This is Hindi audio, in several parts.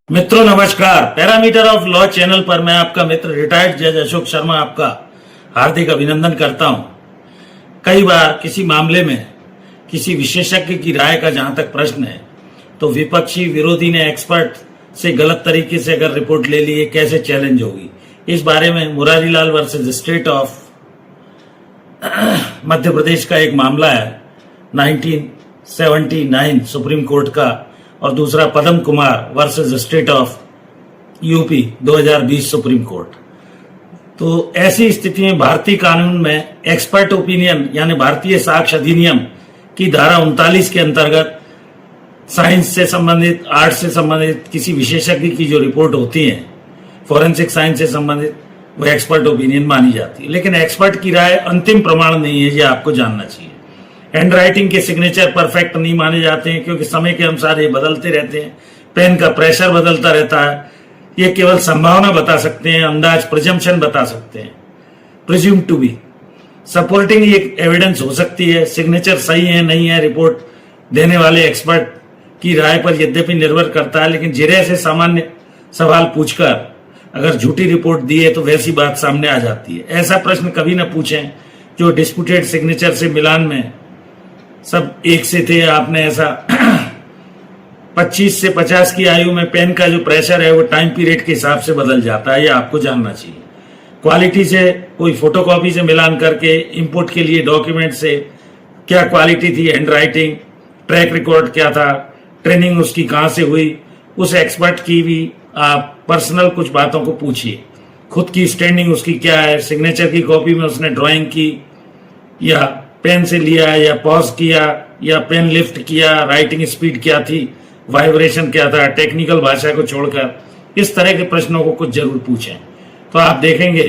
मित्रों नमस्कार। पैरामीटर ऑफ लॉ चैनल पर मैं आपका मित्र रिटायर्ड जज अशोक शर्मा आपका हार्दिक अभिनंदन करता हूं। कई बार किसी मामले में किसी विशेषज्ञ की राय का जहां तक प्रश्न है तो विपक्षी विरोधी ने एक्सपर्ट से गलत तरीके से अगर रिपोर्ट ले ली है कैसे चैलेंज होगी। इस बारे में Murari Lal versus state of Madhya प्रदेश का एक मामला है 1979 सुप्रीम कोर्ट का, और दूसरा Padam Kumar versus state of UP 2020 supreme court. तो ऐसी स्थिति में भारतीय कानून में एक्सपर्ट ओपिनियन यानी भारतीय साक्ष्य अधिनियम की धारा 39 के अंतर्गत साइंस से संबंधित, आर्ट से संबंधित किसी विशेषज्ञ की जो रिपोर्ट होती है फॉरेंसिक साइंस से संबंधित, वो एक्सपर्ट ओपिनियन मानी जाती है। लेकिन एक्सपर्ट की राय अंतिम प्रमाण नहीं है, ये आपको जानना चाहिए। हैंड राइटिंग के सिग्नेचर परफेक्ट नहीं माने जाते हैं क्योंकि समय के अनुसार ये बदलते रहते हैं, पेन का प्रेशर बदलता रहता है। ये केवल संभावना बता सकते हैं, अंदाज, प्रिजम्पशन बता सकते हैं, प्रिज्यूम टू बी। सपोर्टिंग एक एविडेंस हो सकती है, सिग्नेचर सही है नहीं है रिपोर्ट देने वाले एक्सपर्ट की राय पर यद्यपि निर्भर करता है, लेकिन जिरे से सामान्य सवाल पूछकर अगर झूठी रिपोर्ट दी है तो वैसी बात सामने आ जाती है। ऐसा प्रश्न कभी न पूछें जो डिस्प्यूटेड सिग्नेचर से मिलान में सब एक से थे। आपने ऐसा 25 से 50 की आयु में पेन का जो प्रेशर है वो टाइम पीरियड के हिसाब से बदल जाता है, ये आपको जानना चाहिए। क्वालिटी से कोई फोटोकॉपी से मिलान करके इनपुट के लिए डॉक्यूमेंट से क्या क्वालिटी थी, हैंड राइटिंग, ट्रैक रिकॉर्ड क्या था, ट्रेनिंग उसकी कहाँ से हुई, उस एक्सपर्ट की भी आप पर्सनल कुछ बातों को पूछिए। खुद की स्टैंडिंग उसकी क्या है, सिग्नेचर की कॉपी में उसने ड्राइंग की या पेन से लिया या पॉज किया या पेन लिफ्ट किया, राइटिंग स्पीड क्या थी, वाइब्रेशन क्या था, टेक्निकल भाषा को छोड़कर इस तरह के प्रश्नों को कुछ जरूर पूछें। तो आप देखेंगे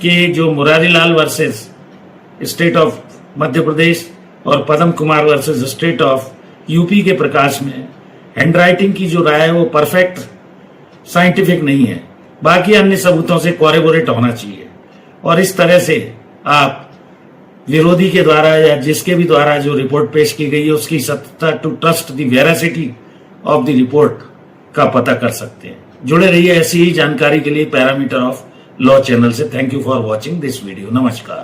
कि जो Murari Lal versus state of Madhya Pradesh और Padam Kumar versus state of UP के प्रकाश में हैंड राइटिंग की जो राय है वो परफेक्ट साइंटिफिक नहीं है, बाकी अन्य सबूतों से कोरिबोरेट होना चाहिए। और इस तरह से आप विरोधी के द्वारा या जिसके भी द्वारा जो रिपोर्ट पेश की गई है उसकी सत्यता to trust the veracity of the report का पता कर सकते हैं। जुड़े रहिए ऐसी ही जानकारी के लिए पैरामीटर ऑफ लॉ चैनल से। Thank you for watching this video. नमस्कार।